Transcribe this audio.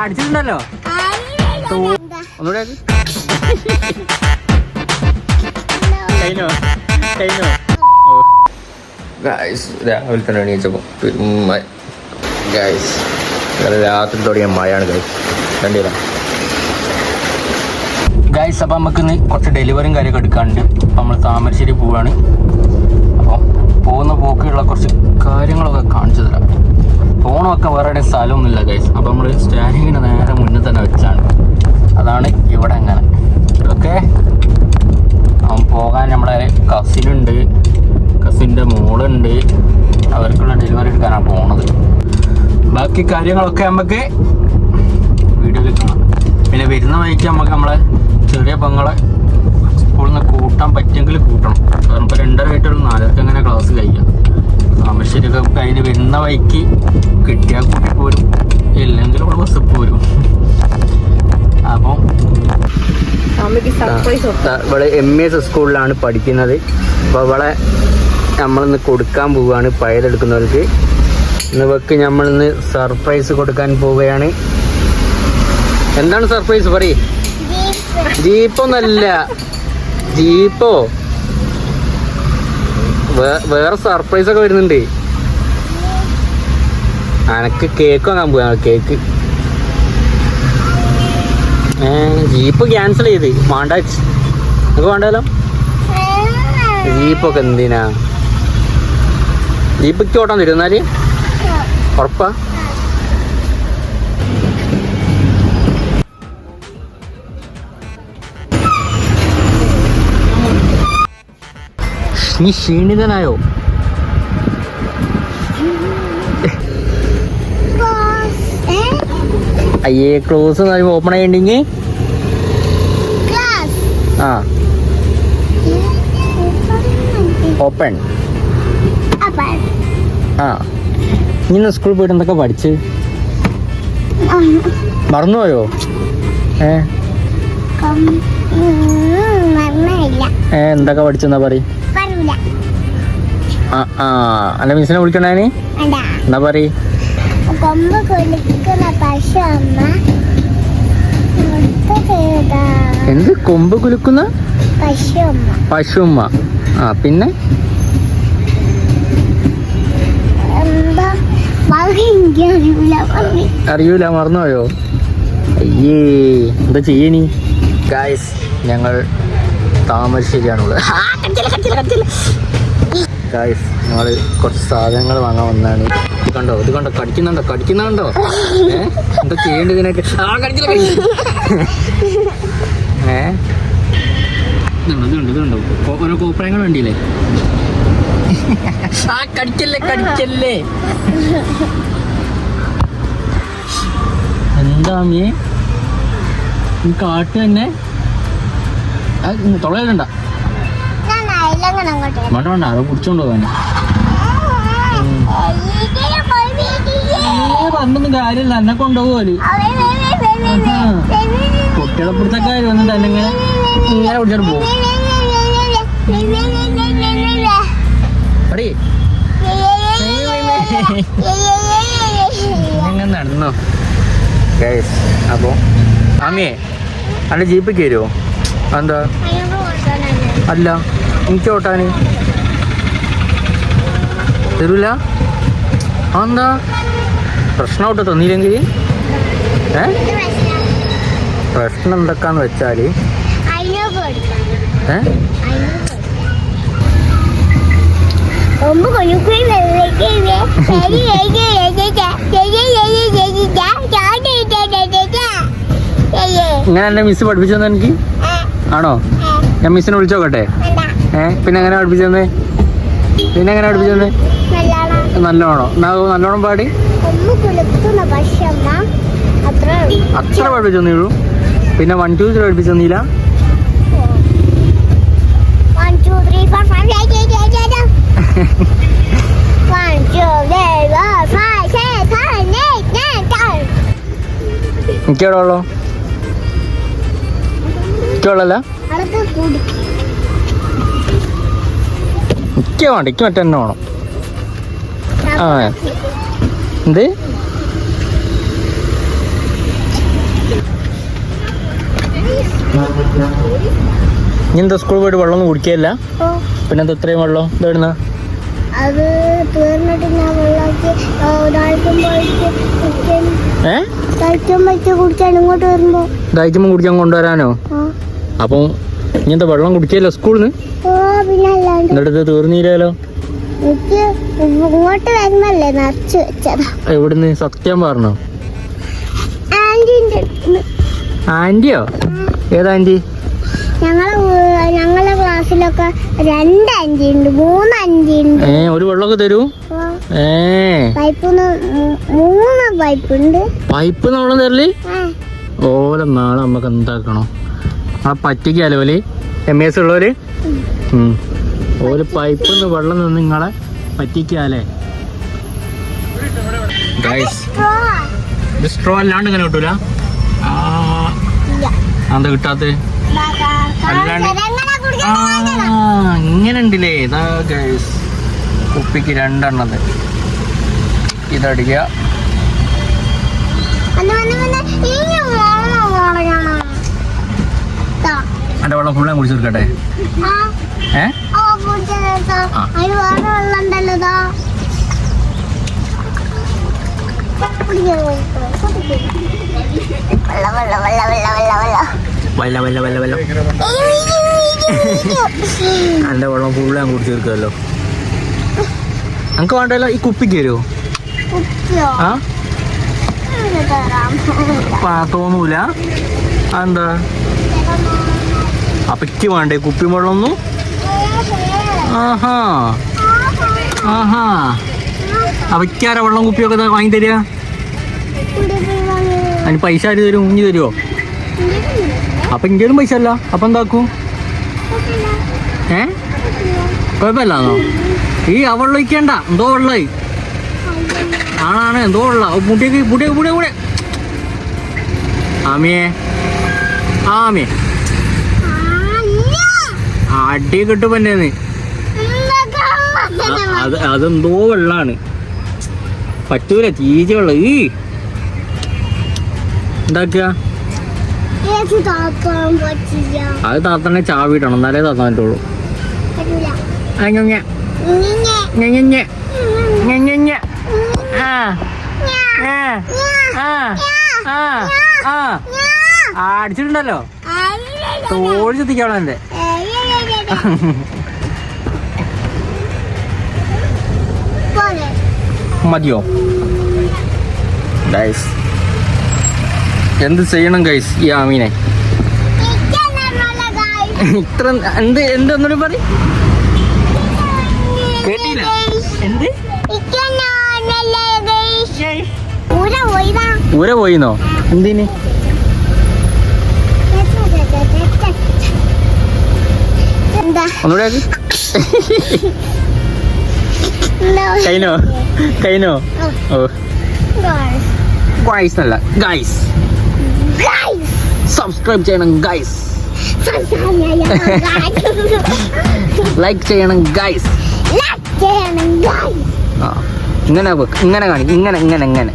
അടിച്ചിട്ടുണ്ടല്ലോ ഒന്നുകൂടെ രാവിലെ തന്നെ എണീച്ചപ്പോൾ ഗൈസ് രാത്രി തുടങ്ങിയ മഴയാണ് ഗൈസ് കണ്ടില്ല ഗൈസ്. അപ്പം നമുക്ക് ഇന്ന് കുറച്ച് ഡെലിവറിയും കാര്യമൊക്കെ എടുക്കാനുണ്ട്. അപ്പം നമ്മൾ താമരശ്ശേരി പോവുകയാണ്. അപ്പോൾ പോകുന്ന പോക്കുള്ള കുറച്ച് കാര്യങ്ങളൊക്കെ കാണിച്ചു തരാം. ഫോണൊക്കെ വേറെ എവിടെയും സ്ഥലമൊന്നുമില്ല ഗൈസ്. അപ്പോൾ നമ്മൾ സ്റ്റാൻഡിങ്ങിന് നേരെ മുന്നിൽ തന്നെ വെച്ചാണ്. അതാണ് ഇവിടെ അങ്ങനെ ഓക്കെ. അവൻ പോകാൻ നമ്മളെ കസിനുണ്ട്, കസിൻ്റെ മോളുണ്ട്. അവർക്കുള്ള ഡെലിവറി എടുക്കാനാണ് പോണത്. ബാക്കി കാര്യങ്ങളൊക്കെ നമുക്ക് വീഡിയോയിൽ കാണാം. പിന്നെ വരുന്ന വഴിക്ക് നമുക്ക് നമ്മളെ ചെറിയ പെങ്ങളെ സ്കൂളിൽ നിന്ന് കൂട്ടാൻ പറ്റുമെങ്കിൽ കൂട്ടണം. കാരണം ഇപ്പോൾ 2:30 4:00 അങ്ങനെ ക്ലാസ് കഴിക്കാം. താമരശ്ശേരിയൊക്കെ കഴിഞ്ഞ് വരുന്ന വഴിക്ക് കിട്ടിയാൽ കൂട്ടി പോരും, ഇല്ലെങ്കിൽ ഇവിടെ ബസ് പോരും. അപ്പം ഇവിടെ MES സ്കൂളിലാണ് പഠിക്കുന്നത്. അപ്പോൾ ഇവിടെ നമ്മളിന്ന് കൊടുക്കാൻ പോവുകയാണ് പഴയതെടുക്കുന്നവർക്ക്. ഇവർക്ക് നമ്മളിന്ന് സർപ്രൈസ് കൊടുക്കാൻ പോവുകയാണ്. എന്താണ് സർപ്രൈസ് പറയ്? ജീപ്പൊന്നല്ല, ജീപ്പോ വേറെ സർപ്രൈസ് ഒക്കെ വരുന്നുണ്ട്. അനക്ക് കേക്ക് വാങ്ങാൻ പോവാ. കേക്ക് ജീപ്പ് ക്യാൻസൽ ചെയ്ത് വേണ്ട, നമുക്ക് വേണ്ടാലോ. ജീപ്പൊക്കെ എന്തിനാ? ജീപ്പ് ഓട്ടാൻ തരും എന്നാല് ഉറപ്പാ? നീ ക്ഷീണിതനായോ? അയ്യേ, ക്ലോസ് ഓപ്പൺ ചെയ്യണ്ടെങ്കിൽ ആ ഓപ്പൺ. ആ ഇന്ന് സ്കൂളിൽ പോയിട്ട് എന്തൊക്കെ പഠിച്ച് മറന്നുപോയോ? എന്തൊക്കെ പഠിച്ചെന്നാ പറ. അല്ല മിസ്സിനെ വിളിക്കണേ എന്നാ പറ. എന്ത് കൊമ്പ് കുലുക്കുന്ന പശുമ്മ? ആ പിന്നെ അറിയൂല, മറന്നുപോയോ? അയ്യേ, എന്താ ചെയ്യണി? ഗായ്സ്, ഞങ്ങൾ താമരശ്ശേരിയാണുള്ളത്. ഗായ്സ്, ഞങ്ങൾ കുറച്ച് സാധനങ്ങൾ വാങ്ങാൻ വന്നതാണ്. ഇത് കണ്ടോ, ഇത് കണ്ടോ, കടിക്കുന്നുണ്ടോ? എന്താ ചെയ്യേണ്ടത് ഇതിനൊക്കെ? ഇതുണ്ടോ ഓരോ കോപ്രായങ്ങൾ വേണ്ടിയില്ലേ? കടിക്കല്ലേ. എന്താ മീ കാട്ട് തന്നെ തൊള്ളയിലുണ്ട? വേണ്ട, അത് പിടിച്ചോണ്ട് പോകാൻ പറഞ്ഞൊന്നും കാര്യമില്ല. എന്നെ കൊണ്ടുപോകല് കുട്ടികളെ പിടുത്തക്കാർ വന്നിട്ട് എന്നെങ്ങനെ ഇങ്ങനെ പിടിച്ചിട്ട് പോകും. എങ്ങനെ നടന്നോ ഗൈസ്? അപ്പോൾ ആമിയെ അല്ല ജീപ്പിൽ കയറുമോ? എന്താ? അല്ല, എനിക്ക് ഓട്ടാന് തരൂല. എന്താ പ്രശ്നം? ഔട്ട് തന്നില്ലെങ്കിൽ പ്രശ്നം എന്തൊക്കെയാന്ന് വെച്ചാൽ ഇങ്ങനെ എന്നെ മിസ് പഠിപ്പിച്ചെന്ന് എനിക്ക് ആണോ? ഞാൻ മിസ്സിനെ വിളിച്ചോക്കട്ടെ? പിന്നെ എങ്ങനെ പഠിപ്പിച്ചെന്ന്? നല്ലോണോ? നല്ലോണം പാടി അത്ര പഠിപ്പിച്ചെന്നീളൂ. പിന്നെ 1 2 3 പഠിപ്പിച്ചെന്നില്ല? എനിക്കെവിടെ ഉള്ളോ? എനിക്കുള്ളല്ല, എനിക്ക് വേണ്ട, എനിക്ക് മറ്റേ തന്നെ വേണം. ആ എന്ത് ഇനി എന്താ സ്കൂളിൽ പോയിട്ട് വെള്ളമൊന്നും കുടിക്കുകയല്ല? പിന്നെ എന്താ ഇത്രയും വെള്ളം ഇതെവിടുന്ന? അത് തീർന്നിട്ട് ഞാൻ വെള്ളമാക്കി കുടിക്കാൻ ഇങ്ങോട്ട് വരുമ്പോ ദാഹിക്കുമ്പോൾ കുടിക്കാൻ കൊണ്ടുവരാനോ? അപ്പം ഇനി എന്താ വെള്ളം കുടിക്കല്ലോ സ്കൂളിന്? പിന്നെ അല്ലാണ്ട് എന്നിട്ട് തീർന്നില്ലല്ലോ. എനിക്ക് ഇങ്ങോട്ട് വരുന്നല്ലേ നിറച്ച് വെച്ചതാ. എവിടുന്ന്? സത്യം പറഞ്ഞോ? ആന്റിന്റെ ആന്റിയോ? ഏതാന്റി? ഞങ്ങളെ ക്ലാസ്സിലൊക്കെ 2 ആന്റി ഉണ്ട്, 3 ആന്റി ഉണ്ട്. ഒരു വെള്ളമൊക്കെ തരൂ? പൈപ്പിന്ന് 3 പൈപ്പ് ഉണ്ട്. പൈപ്പ് വെള്ളം തരല്? ഓലെ നാളെ നമുക്ക് എന്താക്കണോ? ആ പറ്റിക്കാലോ ഓല് MES ഉള്ളവര്. ഓല് പൈപ്പിന്ന് വെള്ളം നിന്ന് നിങ്ങളെ പറ്റിക്കാലേ. ഇത് സ്ട്രോ അല്ലാണ്ട് ഇങ്ങനെ കിട്ടൂല? എന്താ കിട്ടാത്ത? ഇങ്ങനെ ഉണ്ടല്ലേ. ഇതാ ഗൈസ്, കുപ്പിക്ക് 2 എണ്ണത്. ഇതടിക്കുക. എന്റെ വെള്ളം ഫുള്ള് ഞാൻ കുടിച്ചെടുക്കട്ടെ? എന്റെ വെള്ളം ഫുള്ള് ഞാൻ കുടിച്ചെടുക്കുമല്ലോ. നമുക്ക് വേണ്ടല്ലോ. ഈ കുപ്പിക്ക് തരുമോ? തോന്നൂല. എന്താ അപ്പക്ക് വേണ്ടേ കുപ്പി വെള്ളമൊന്നും? ആഹാ ആഹാ. അപ്പക്കാരാ വെള്ളം കുപ്പിയൊക്കെ വാങ്ങി തരിക? അതിന് പൈസ ആര് തരും? ഇഞ്ഞി തരുമോ? അപ്പൊ ഇന്ത്യയിലും പൈസ അല്ല. അപ്പൊ എന്താക്കൂ? കുഴപ്പമില്ലാന്നോ? ഈ ആ വെള്ളം ഒഴിക്കണ്ട. എന്തോ വെള്ളമായി ആണാണ്. എന്തോ വെള്ള മുട്ടിയൊക്കെ ആമിയെ ആമിയെ അടി കിട്ടും പന്നേന്ന്. അതെന്തോ വെള്ളാണ്. പറ്റൂല. ചീച്ച വെള്ളം. ഈ എന്താക്കുക? അത് താത്തന്നെ ചാവിട്ടണം, എന്നാലേ താത്താൻ പറ്റുള്ളൂ. അടിച്ചിട്ടുണ്ടല്ലോ. തോഴി ചെത്തിക്കാളെ എന്റെ മതിയോ? ഗൈസ് എന്ത് ചെയ്യണം ഗൈസ് ഈ ആമീനെ? ഇത്ര എന്തൊന്നും പറ കേട്ടില്ല. എന്ത് ഊര പോയിന്നോ? എന്തിന്? ഒന്നുകൂടെ കൈനോ? ഓ ഗൈസ് അല്ല ഗൈസ്. സബ്സ്ക്രൈബ് ചെയ്യണം ഗൈസ്. ലൈക്ക് ചെയ്യണം ഗൈസ്. ഇങ്ങനെ കാണിക്കും. ഇങ്ങനെ